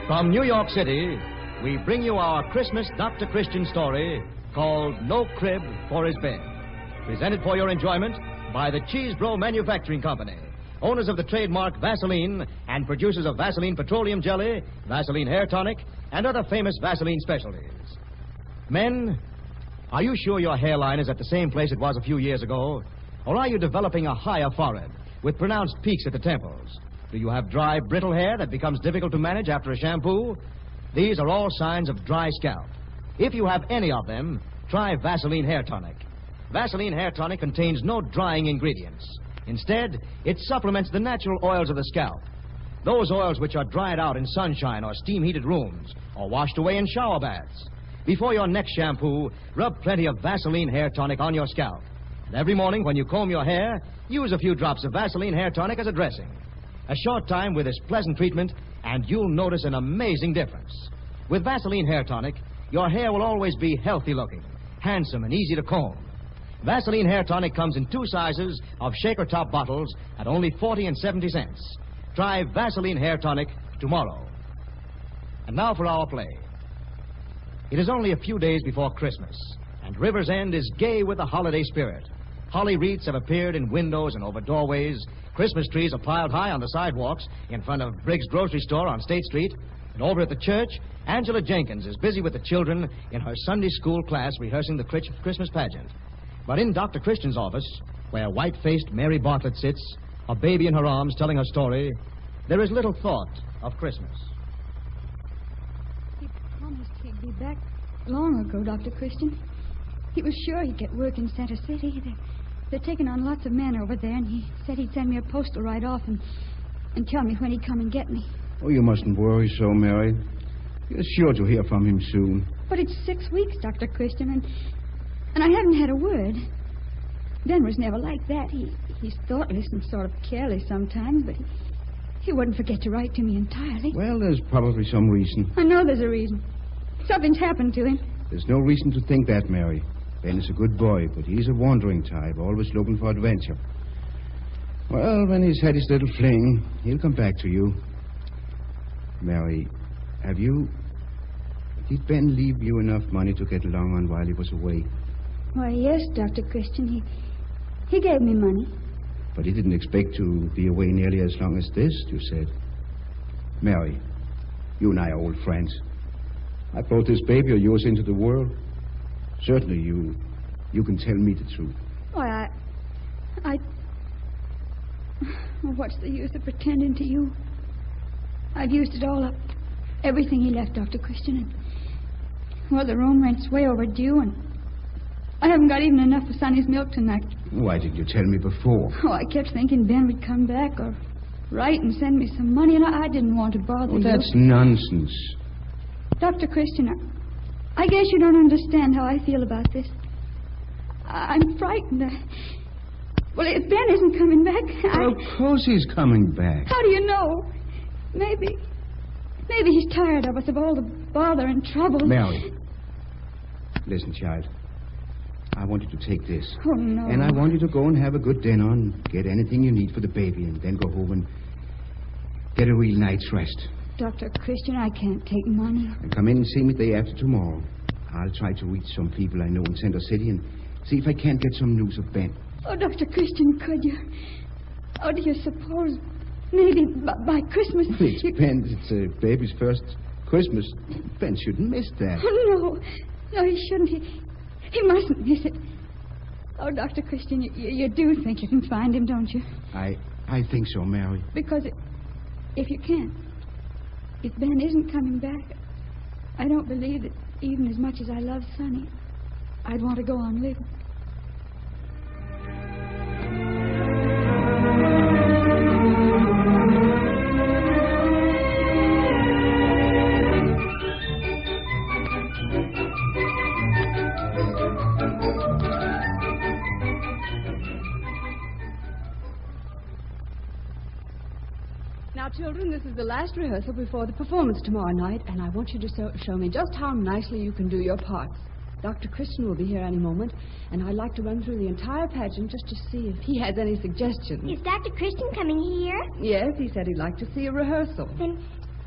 From New York City, we bring you our Christmas Dr. Christian story called No Crib for His Bed. Presented for your enjoyment by the Cheesebro Manufacturing Company, owners of the trademark Vaseline and producers of Vaseline Petroleum Jelly, Vaseline Hair Tonic, and other famous Vaseline specialties. Men, are you sure your hairline is at the same place it was a few years ago? Or are you developing a higher forehead with pronounced peaks at the temples? Do you have dry, brittle hair that becomes difficult to manage after a shampoo? These are all signs of dry scalp. If you have any of them, try Vaseline Hair Tonic. Vaseline Hair Tonic contains no drying ingredients. Instead, it supplements the natural oils of the scalp. Those oils which are dried out in sunshine or steam-heated rooms or washed away in shower baths. Before your next shampoo, rub plenty of Vaseline Hair Tonic on your scalp. And every morning when you comb your hair, use a few drops of Vaseline Hair Tonic as a dressing. A short time with this pleasant treatment, and you'll notice an amazing difference. With Vaseline Hair Tonic, your hair will always be healthy-looking, handsome, and easy to comb. Vaseline Hair Tonic comes in 2 sizes of shaker-top bottles at only 40 and 70 cents. Try Vaseline Hair Tonic tomorrow. And now for our play. It is only a few days before Christmas, and River's End is gay with the holiday spirit. Holly wreaths have appeared in windows and over doorways. Christmas trees are piled high on the sidewalks in front of Briggs' grocery store on State Street. And over at the church, Angela Jenkins is busy with the children in her Sunday school class rehearsing the Christmas pageant. But in Dr. Christian's office, where white-faced Mary Bartlett sits, a baby in her arms telling her story, there is little thought of Christmas. He promised he'd be back long ago, Dr. Christian. He was sure he'd get work in Center City. They're taking on lots of men over there, and he said he'd send me a postal right off and tell me when he'd come and get me. Oh, you mustn't worry so, Mary. You're sure to hear from him soon. But it's 6 weeks, Dr. Christian, and I haven't had a word. Ben was never like that. He's thoughtless and sort of careless sometimes, but he wouldn't forget to write to me entirely. Well, there's probably some reason. I know there's a reason. Something's happened to him. There's no reason to think that, Mary. Ben is a good boy, but he's a wandering type, always looking for adventure. Well, when he's had his little fling, he'll come back to you. Mary, did Ben leave you enough money to get along on while he was away? Why, yes, Dr. Christian. He gave me money. But he didn't expect to be away nearly as long as this, you said. Mary, you and I are old friends. I brought this baby of yours into the world. Certainly, you can tell me the truth. Why, what's the use of pretending to you? I've used it all up. Everything he left, Dr. Christian. Well, the room rent's way overdue, and I haven't got even enough for Sonny's milk tonight. Why didn't you tell me before? Oh, I kept thinking Ben would come back or write and send me some money, and I didn't want to bother you. That's nonsense. Dr. Christian, I guess you don't understand how I feel about this. I'm frightened. Well, if Ben isn't coming back, Of course he's coming back. How do you know? Maybe he's tired of us, of all the bother and trouble. Mary, listen, child. I want you to take this. Oh, no. And I want you to go and have a good dinner and get anything you need for the baby, and then go home and get a real night's rest. Dr. Christian, I can't take money. And come in and see me the day after tomorrow. I'll try to reach some people I know in Center City and see if I can't get some news of Ben. Oh, Dr. Christian, could you? Oh, do you suppose maybe by Christmas... It depends. It's a baby's first Christmas. Ben shouldn't miss that. Oh, no, he shouldn't. He mustn't miss it. Oh, Dr. Christian, you do think you can find him, don't you? I think so, Mary. Because if you can't, if Ben isn't coming back, I don't believe that even as much as I love Sonny, I'd want to go on living. Now, children, this is the last rehearsal before the performance tomorrow night, and I want you to show me just how nicely you can do your parts. Dr. Christian will be here any moment, and I'd like to run through the entire pageant just to see if he has any suggestions. Is Dr. Christian coming here? Yes, he said he'd like to see a rehearsal. Then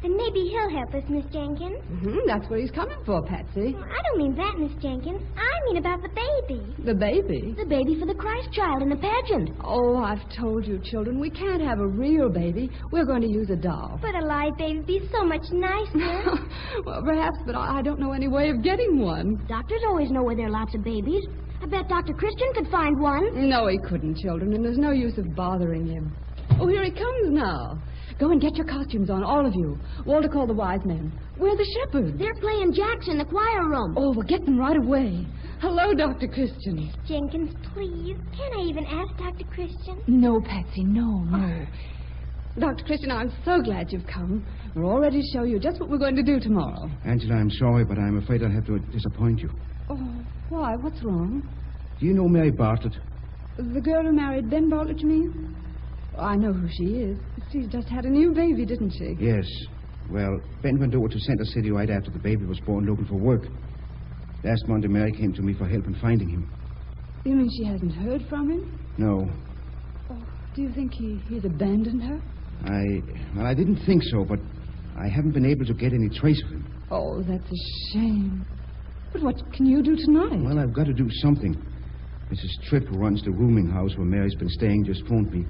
And maybe he'll help us, Miss Jenkins. That's what he's coming for, Patsy. Well, I don't mean that, Miss Jenkins. I mean about the baby. The baby? The baby for the Christ child in the pageant. Oh, I've told you, children, we can't have a real baby. We're going to use a doll. But a live baby would be so much nicer. Well, perhaps, but I don't know any way of getting one. Doctors always know where there are lots of babies. I bet Dr. Christian could find one. No, he couldn't, children, and there's no use of bothering him. Oh, here he comes now. Go and get your costumes on, all of you. Walter called the wise men. Where are the shepherds? They're playing jacks in the choir room. Oh, we'll get them right away. Hello, Dr. Christian. Jenkins, please. Can I even ask Dr. Christian? No, Patsy, no. Dr. Christian, I'm so glad you've come. We're all ready to show you just what we're going to do tomorrow. Angela, I'm sorry, but I'm afraid I'll have to disappoint you. Oh, why? What's wrong? Do you know Mary Bartlett? The girl who married Ben Bartlett, you mean? Oh, I know who she is. She's just had a new baby, didn't she? Yes. Well, Ben went over to Center City right after the baby was born looking for work. Last Monday, Mary came to me for help in finding him. You mean she hasn't heard from him? No. Oh, do you think he's abandoned her? I didn't think so, but I haven't been able to get any trace of him. Oh, that's a shame. But what can you do tonight? Well, I've got to do something. Mrs. Tripp, who runs the rooming house where Mary's been staying, just phoned me.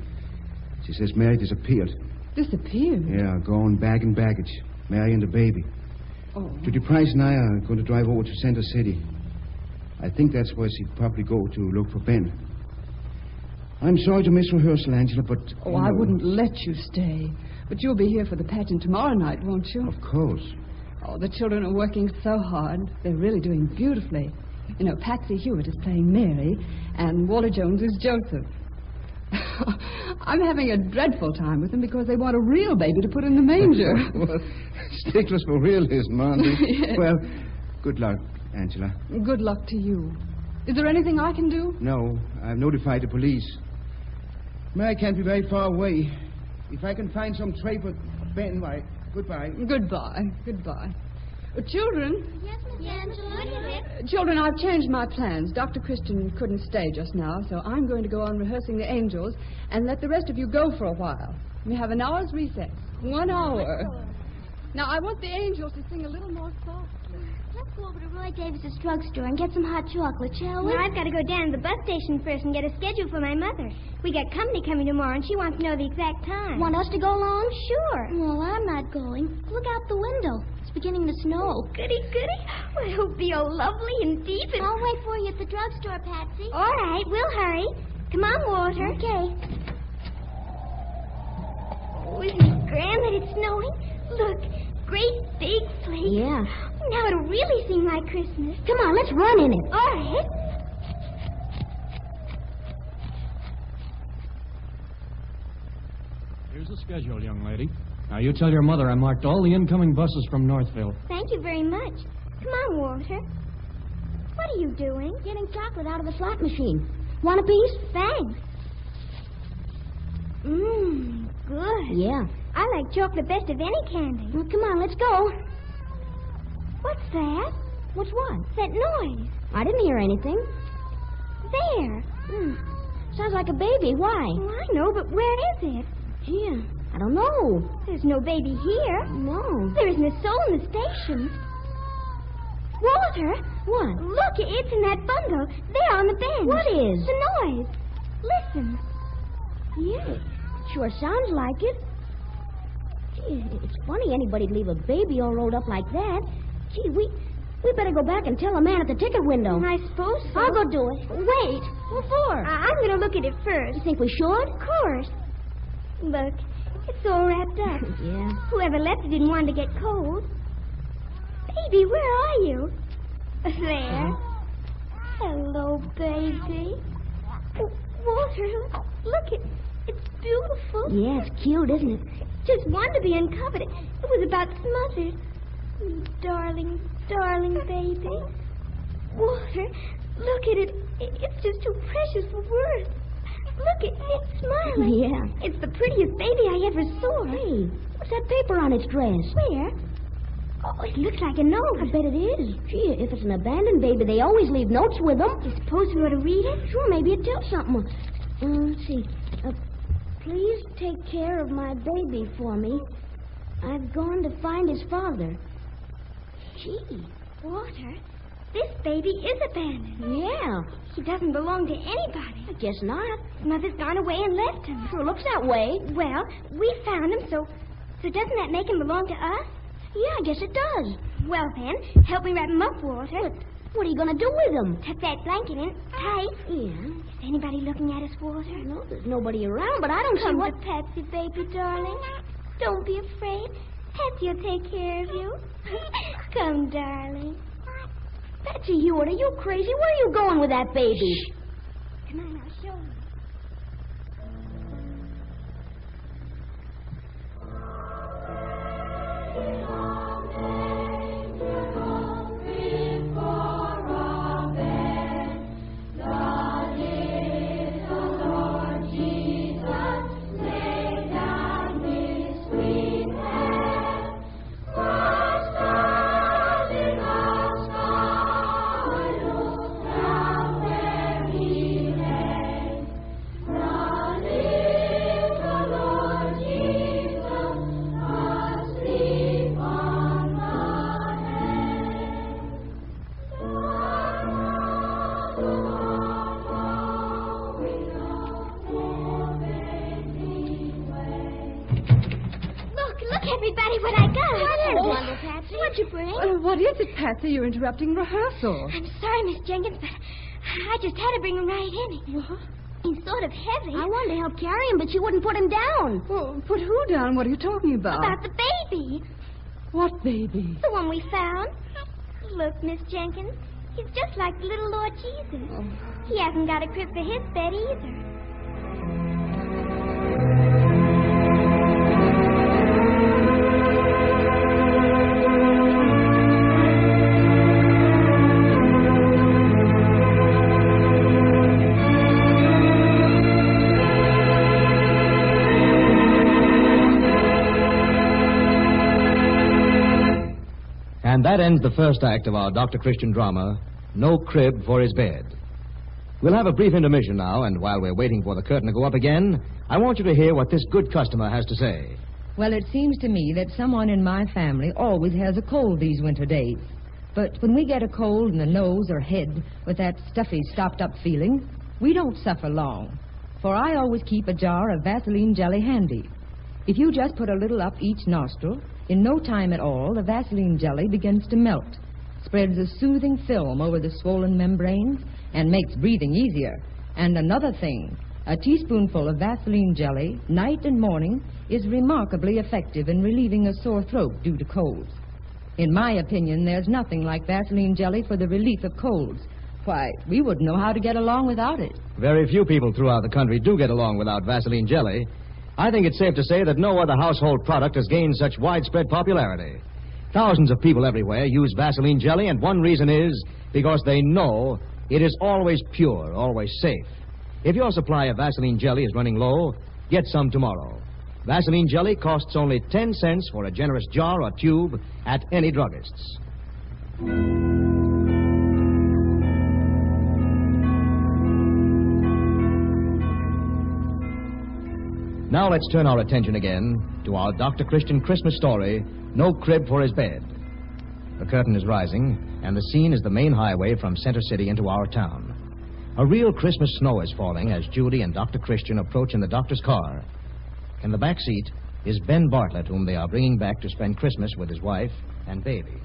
She says Mary disappeared. Disappeared? Yeah, gone, bag and baggage. Mary and the baby. Oh. Judy Price and I are going to drive over to Center City. I think that's where she'd probably go to look for Ben. I'm sorry to miss rehearsal, Angela, but... Oh, I wouldn't let you stay. But you'll be here for the pageant tomorrow night, won't you? Of course. Oh, the children are working so hard. They're really doing beautifully. You know, Patsy Hewitt is playing Mary, and Walter Jones is Joseph. I'm having a dreadful time with them because they want a real baby to put in the manger. Well, sticklers for realism, aren't they? Yes. Well, good luck, Angela. Good luck to you. Is there anything I can do? No, I've notified the police. Mary can't be very far away. If I can find some trace of Ben, why, goodbye. Goodbye. Children? Yes, Miss Angela. What is it? Children, I've changed my plans. Dr. Christian couldn't stay just now, so I'm going to go on rehearsing the angels and let the rest of you go for a while. We have an hour's recess. 1 hour. Now, I want the angels to sing a little more softly. Let's go over to Roy Davis's drugstore and get some hot chocolate, shall we? Well, I've got to go down to the bus station first and get a schedule for my mother. We got company coming tomorrow, and she wants to know the exact time. Want us to go along? Sure. Well, I'm not going. Look out the window. It's beginning to snow. Goody. Well, it'll be all lovely and deep. And... I'll wait for you at the drugstore, Patsy. All right, we'll hurry. Come on, Walter. Okay. Oh, isn't it grand that it's snowing? Look, great big sleigh. Yeah. Now it'll really seem like Christmas. Come on, let's run in it. All right. Here's the schedule, young lady. Now, you tell your mother I marked all the incoming buses from Northville. Thank you very much. Come on, Walter. What are you doing? Getting chocolate out of the slot machine. Want a piece? Thanks. Good. Yeah. I like chocolate best of any candy. Well, come on, let's go. What's that? What's what? That noise. I didn't hear anything. There. Sounds like a baby. Why? Well, I know, but where is it? Here. I don't know. There's no baby here. No. There isn't a soul in the station. Walter. What? Look, it's in that bundle. There on the bench. What is? The noise. Listen. Yeah, it sure sounds like it. Gee, it's funny anybody'd leave a baby all rolled up like that. Gee, we better go back and tell the man at the ticket window. I suppose so. I'll go do it. Wait. What for? I'm going to look at it first. You think we should? Of course. Look, it's all wrapped up. Yeah. Whoever left it didn't want to get cold. Baby, where are you? There. Hello, baby. Oh, Walter, look, it's beautiful. Yeah, it's cute, isn't it? Just wanted to be uncovered. It was about smothered. Darling baby. Walter, look at it. It's just too precious for words. Look, it's smiling. Yeah. It's the prettiest baby I ever saw. Hey, what's that paper on its dress? Where? Oh, it looks like a note. I bet it is. Gee, if it's an abandoned baby, they always leave notes with them. You suppose we ought to read it? Sure, maybe it tells something. Let's see. Please take care of my baby for me. I've gone to find his father. Gee, Walter, this baby is abandoned. Yeah. He doesn't belong to anybody. I guess not. His mother's gone away and left him. Sure looks that way. Well, we found him, so doesn't that make him belong to us? Yeah, I guess it does. Well, then, help me wrap him up, Walter. What are you going to do with him? Tuck that blanket in tight. Yeah. Is anybody looking at us, Walter? No, there's nobody around, but I don't see what... Come to Patsy, baby, darling. Don't be afraid. Patsy will take care of you. Come, darling. Patsy Hewitt, are you crazy? Where are you going with that baby? Come on, I'll show you. Everybody, what I got. What is it? Wonder, Patsy. What'd you bring? What is it, Patsy? You're interrupting rehearsal. I'm sorry, Miss Jenkins, but I just had to bring him right in. What? He's sort of heavy. I wanted to help carry him, but you wouldn't put him down. Well, put who down? What are you talking about? About the baby. What baby? The one we found. Look, Miss Jenkins, he's just like the little Lord Jesus. Oh. He hasn't got a crib for his bed either. And that ends the first act of our Dr. Christian drama, No Crib for His Bed. We'll have a brief intermission now, and while we're waiting for the curtain to go up again, I want you to hear what this good customer has to say. Well, it seems to me that someone in my family always has a cold these winter days. But when we get a cold in the nose or head with that stuffy, stopped-up feeling, we don't suffer long. For I always keep a jar of Vaseline jelly handy. If you just put a little up each nostril, in no time at all, the Vaseline jelly begins to melt, spreads a soothing film over the swollen membranes, and makes breathing easier. And another thing, a teaspoonful of Vaseline jelly, night and morning, is remarkably effective in relieving a sore throat due to colds. In my opinion, there's nothing like Vaseline jelly for the relief of colds. Why, we wouldn't know how to get along without it. Very few people throughout the country do get along without Vaseline jelly. I think it's safe to say that no other household product has gained such widespread popularity. Thousands of people everywhere use Vaseline jelly, and one reason is because they know it is always pure, always safe. If your supply of Vaseline jelly is running low, get some tomorrow. Vaseline jelly costs only 10 cents for a generous jar or tube at any druggist's. Now let's turn our attention again to our Dr. Christian Christmas story, No Crib for His Bed. The curtain is rising, and the scene is the main highway from Center City into our town. A real Christmas snow is falling as Judy and Dr. Christian approach in the doctor's car. In the back seat is Ben Bartlett, whom they are bringing back to spend Christmas with his wife and baby.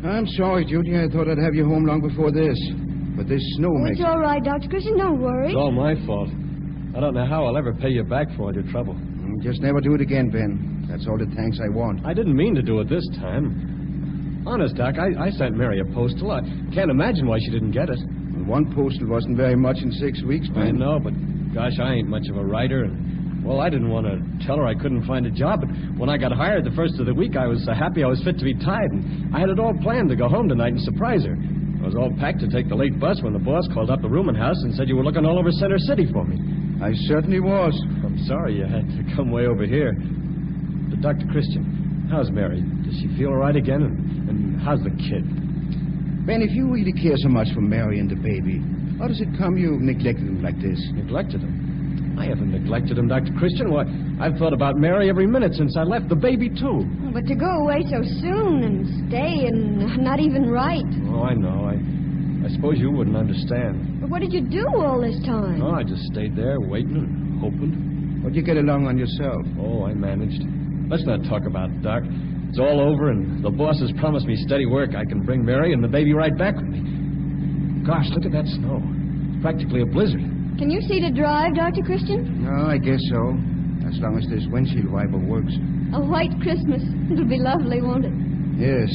I'm sorry, Judy. I thought I'd have you home long before this. But this snow makes... It's all right, Dr. Christian. Don't worry. It's all my fault. I don't know how I'll ever pay you back for all your trouble. Just never do it again, Ben. That's all the thanks I want. I didn't mean to do it this time. Honest, Doc, I sent Mary a postal. I can't imagine why she didn't get it. Well, one postal wasn't very much in 6 weeks, Ben. I know, but gosh, I ain't much of a writer, and, well, I didn't want to tell her I couldn't find a job, but when I got hired the first of the week, I was so happy I was fit to be tied, and I had it all planned to go home tonight and surprise her. I was all packed to take the late bus when the boss called up the rooming house and said you were looking all over Center City for me. I certainly was. I'm sorry you had to come way over here. But Dr. Christian, how's Mary? Does she feel all right again? And how's the kid? Ben, if you really care so much for Mary and the baby, how does it come you've neglected them like this? Neglected him? I haven't neglected him, Dr. Christian. Why, I've thought about Mary every minute since I left. The baby, too. But to go away so soon and stay and not even write. Oh, I know. I suppose you wouldn't understand. But what did you do all this time? Oh, I just stayed there waiting and hoping. How'd you get along on yourself? Oh, I managed. Let's not talk about it, Doc. It's all over, and the boss has promised me steady work. I can bring Mary and the baby right back with me. Gosh, look at that snow. It's practically a blizzard. Can you see to drive, Dr. Christian? No, I guess so. As long as this windshield wiper works. A white Christmas. It'll be lovely, won't it? Yes.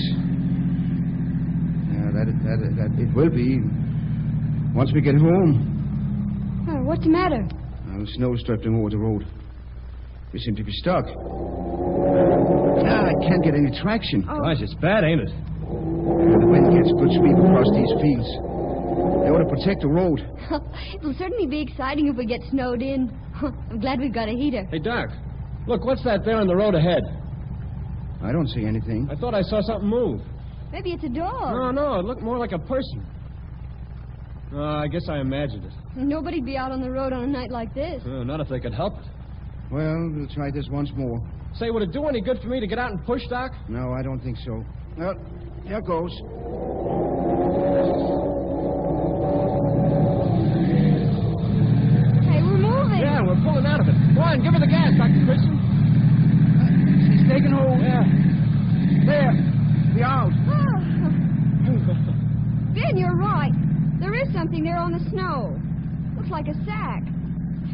Yeah, that it will be. Once we get home. Oh, what's the matter? The snow's drifting over the road. We seem to be stuck. I can't get any traction. Oh. Gosh, it's bad, ain't it? The wind gets a good sweep across these fields. They ought to protect the road. It'll certainly be exciting if we get snowed in. I'm glad we've got a heater. Hey, Doc, look, what's that there on the road ahead? I don't see anything. I thought I saw something move. Maybe it's a dog. No, it looked more like a person. I guess I imagined it. Nobody'd be out on the road on a night like this. Not if they could help it. Well, we'll try this once more. Say, would it do any good for me to get out and push, Doc? No, I don't think so. Well, here goes. Hey, we're moving. Yeah, we're pulling out of it. Go on, give her the gas, Dr. Christian. She's taking hold. Yeah. There. We're out. Ben, you're right. There is something there on the snow. Looks like a sack.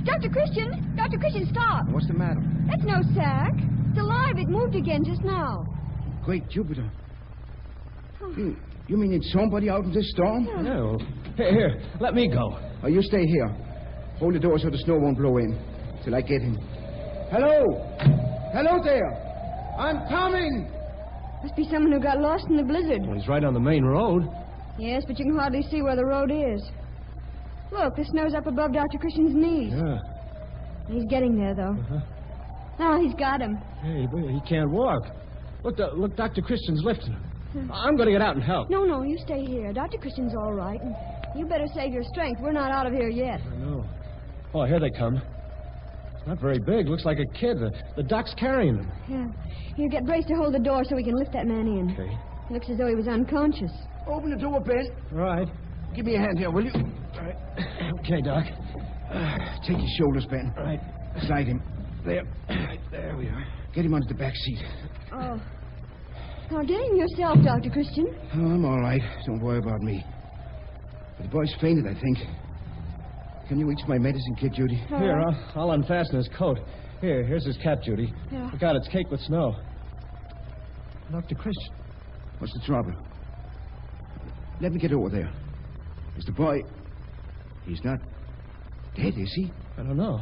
Dr. Christian! Dr. Christian, stop! What's the matter? That's no sack. It's alive. It moved again just now. Great Jupiter. You mean it's somebody out in this storm? No. Here, let me go. Oh, you stay here. Hold the door so the snow won't blow in. Till I get him. Hello! Hello there! I'm coming! Must be someone who got lost in the blizzard. Well, he's right on the main road. Yes, but you can hardly see where the road is. Look, the snow's up above Dr. Christian's knees. Yeah. He's getting there, though. Oh, he's got him. Hey, but he can't walk. Look, Dr. Christian's lifting him. I'm going to get out and help. No, you stay here. Dr. Christian's all right. And you better save your strength. We're not out of here yet. I know. Oh, here they come. It's not very big. Looks like a kid. The doc's carrying him. Yeah. Here, get Brace to hold the door so we can lift that man in. Okay. Looks as though he was unconscious. Open the door, Ben. All right. Give me a hand here, will you? All right. Okay, Doc. Take his shoulders, Ben. All right. Slide him. There. There we are. Get him onto the back seat. Oh. Now, get him yourself, Dr. Christian. Oh, I'm all right. Don't worry about me. But the boy's fainted, I think. Can you reach my medicine kit, Judy? Here, I'll unfasten his coat. Here's his cap, Judy. Yeah. Look out, it's caked with snow. Dr. Christian. What's the trouble? Let me get over there. Is the boy... He's not dead, is he? I don't know.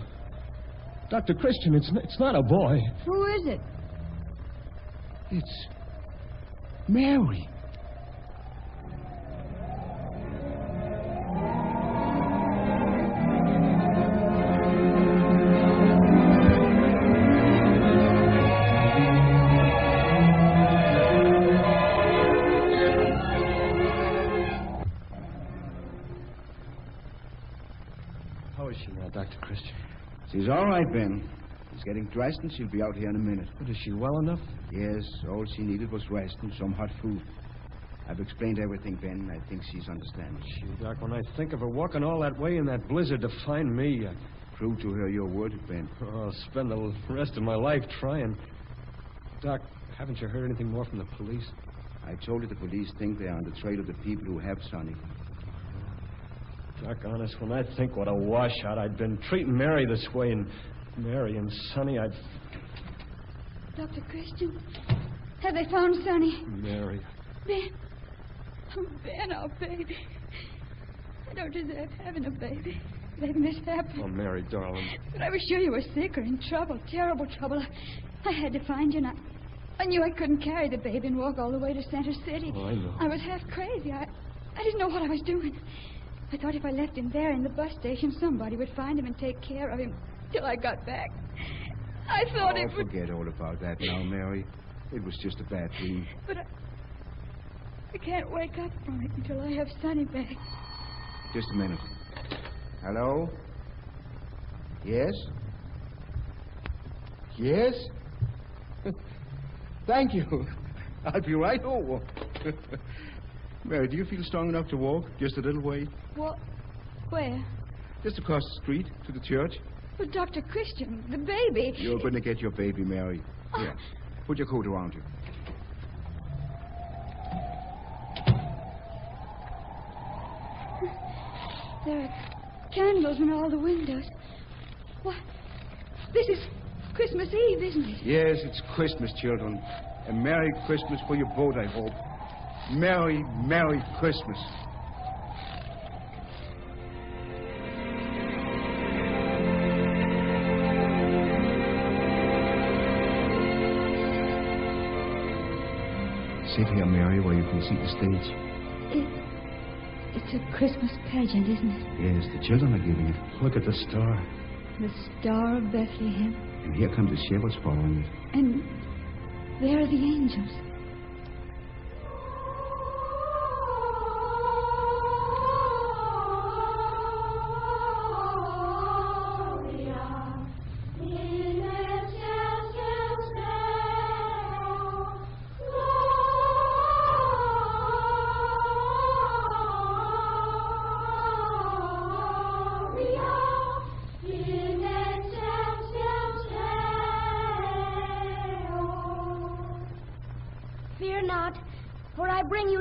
Dr. Christian, it's not a boy. Who is it? It's Mary. How is she now, Dr. Christian? She's all right, Ben. She's getting dressed and she'll be out here in a minute. But is she well enough? Yes, all she needed was rest and some hot food. I've explained everything, Ben. I think she's understanding. Gee, Doc, when I think of her walking all that way in that blizzard to find me, Prove to her your word, Ben. I'll spend the rest of my life trying. Doc, haven't you heard anything more from the police? I told you the police think they're on the trail of the people who have Sonny. Doc, honest, when I think what a washout I'd been treating Mary this way, and Mary and Sonny, I'd... Dr. Christian, have they found Sonny? Mary. Ben. Oh, Ben, our baby. I don't deserve having a baby. Letting this happen. Oh, Mary, darling. But I was sure you were sick or in trouble, terrible trouble. I had to find you, and I knew I couldn't carry the baby and walk all the way to Center City. Oh, I know. I was half crazy. I didn't know what I was doing. I thought if I left him there in the bus station, somebody would find him and take care of him till I got back. I thought it would... Forget all about that now, Mary. It was just a bad dream. But I can't wake up from it until I have Sonny back. Just a minute. Hello? Yes? Yes? Thank you. I'll be right over. Mary, do you feel strong enough to walk just a little way? What? Where? Just across the street to the church. But Dr. Christian, the baby. You're going to get your baby, Mary. Here, put your coat around you. There are candles in all the windows. What? This is Christmas Eve, isn't it? Yes, it's Christmas, children. A Merry Christmas for you both, I hope. Merry, Merry Christmas. Sit here, Mary, where you can see the stage. It's a Christmas pageant, isn't it? Yes, the children are giving it. Look at the star. The Star of Bethlehem. And here come the shepherds following it. And there are the angels.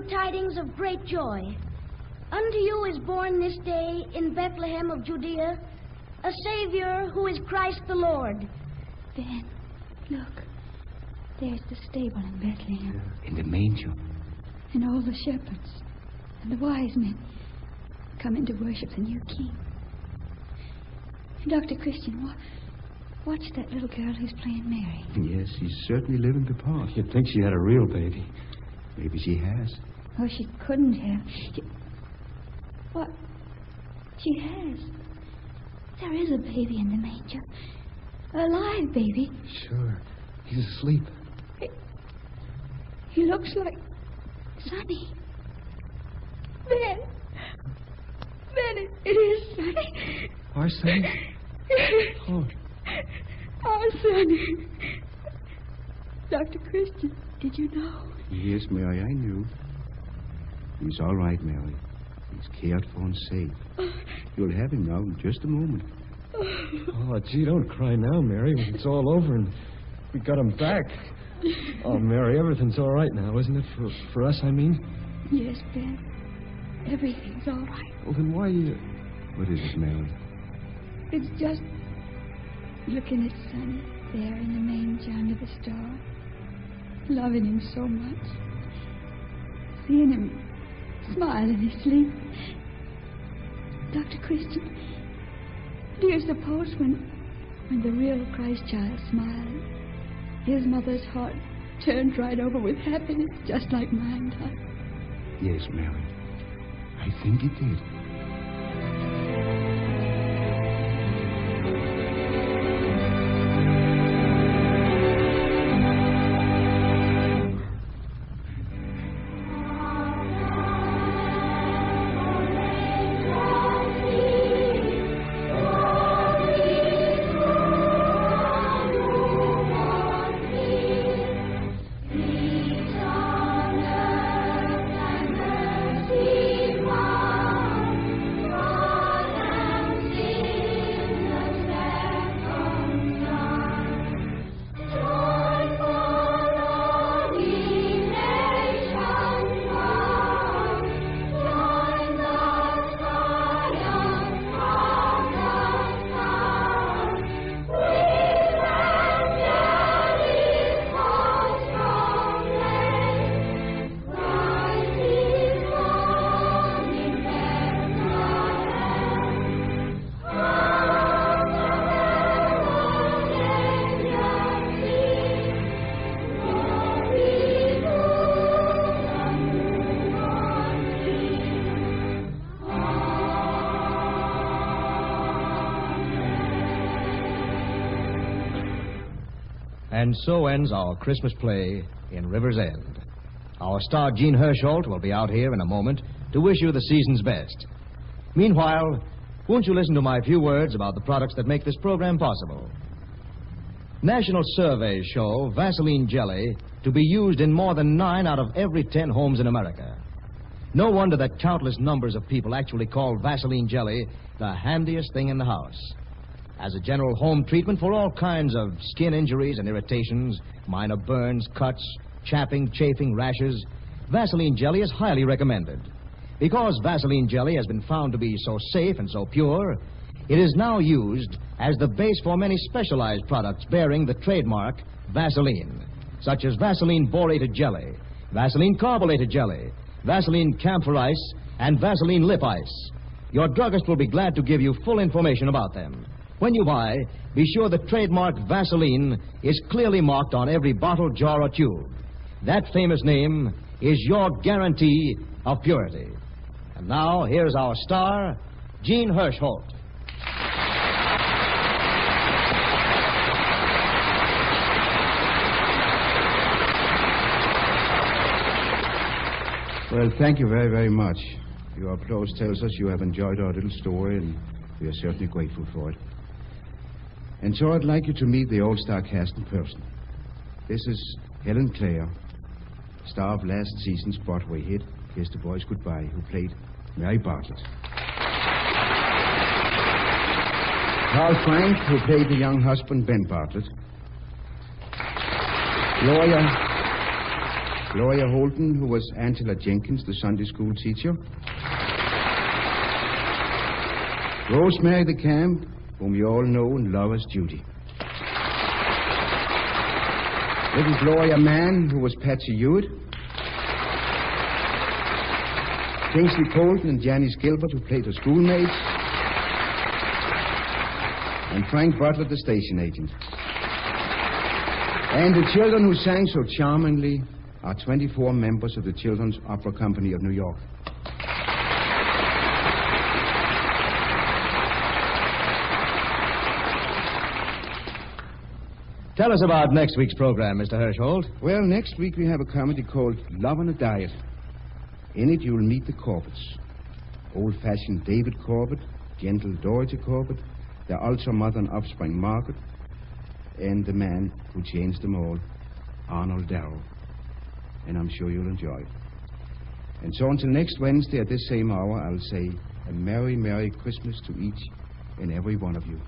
Tidings of great joy. Unto you is born this day in Bethlehem of Judea a Savior who is Christ the Lord. Ben, look. There's the stable in Bethlehem. In the manger. And all the shepherds and the wise men coming to worship the new king. Dr. Christian, watch that little girl who's playing Mary. Yes, she's certainly living the part. You'd think she had a real baby. Maybe she has. Oh, she couldn't have. What? She has. There is a baby in the manger. A live baby. Sure. He's asleep. He looks like Sonny. Ben, it is Sonny. Our Sonny? Oh. Our Sonny. Dr. Christian, did you know? Yes, Mary, I knew. He's all right, Mary. He's cared for and safe. You'll have him now in just a moment. Oh, gee, don't cry now, Mary. It's all over and we got him back. Oh, Mary, everything's all right now, isn't it? For us, I mean? Yes, Ben. Everything's all right. Well, then why you... What is it, Mary? It's just looking at Sonny there in the manger under the star. Loving him so much. Seeing him smile in his sleep. Dr. Christian, do you suppose when the real Christ child smiled, his mother's heart turned right over with happiness, just like mine does? Yes, Mary. I think it did. And so ends our Christmas play in River's End. Our star, Jean Hersholt, will be out here in a moment to wish you the season's best. Meanwhile, won't you listen to my few words about the products that make this program possible? National surveys show Vaseline jelly to be used in more than 9 out of every 10 homes in America. No wonder that countless numbers of people actually call Vaseline jelly the handiest thing in the house. As a general home treatment for all kinds of skin injuries and irritations, minor burns, cuts, chapping, chafing, rashes, Vaseline jelly is highly recommended. Because Vaseline jelly has been found to be so safe and so pure, it is now used as the base for many specialized products bearing the trademark Vaseline, such as Vaseline borated jelly, Vaseline carbonated jelly, Vaseline camphor ice, and Vaseline lip ice. Your druggist will be glad to give you full information about them. When you buy, be sure the trademark Vaseline is clearly marked on every bottle, jar, or tube. That famous name is your guarantee of purity. And now, here's our star, Jean Hersholt. Well, thank you very, very much. Your applause tells us you have enjoyed our little story, and we are certainly grateful for it. And so I'd like you to meet the all-star cast in person. This is Helen Clare, star of last season's Broadway hit, Kiss the Boys Goodbye, who played Mary Bartlett. Carl Frank, who played the young husband, Ben Bartlett. Gloria Holden, who was Angela Jenkins, the Sunday school teacher. Rosemary the Camp, whom you all know and love as Judy. Little Gloria Mann, who was Patsy Hewitt. Kingsley Colton and Janice Gilbert, who played her schoolmates. And Frank Butler, the station agent. And the children who sang so charmingly are 24 members of the Children's Opera Company of New York. Tell us about next week's program, Mr. Hersholt. Well, next week we have a comedy called Love on a Diet. In it, you'll meet the Corbett's. Old-fashioned David Corbett, gentle Dorothy Corbett, their ultra-modern offspring Margaret, and the man who changed them all, Arnold Darrow. And I'm sure you'll enjoy it. And so until next Wednesday at this same hour, I'll say a Merry, Merry Christmas to each and every one of you.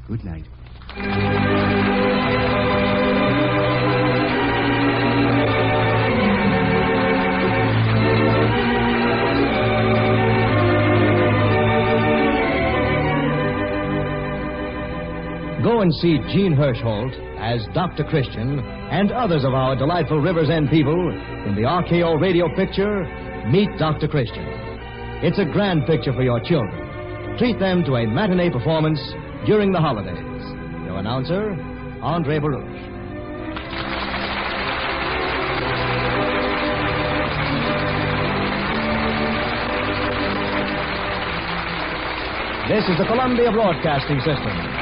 Good night. Go and see Jean Hersholt as Dr. Christian and others of our delightful Rivers End people in the RKO radio picture, Meet Dr. Christian. It's a grand picture for your children. Treat them to a matinee performance during the holidays. Your announcer, Andre Baruch. This is the Columbia Broadcasting System.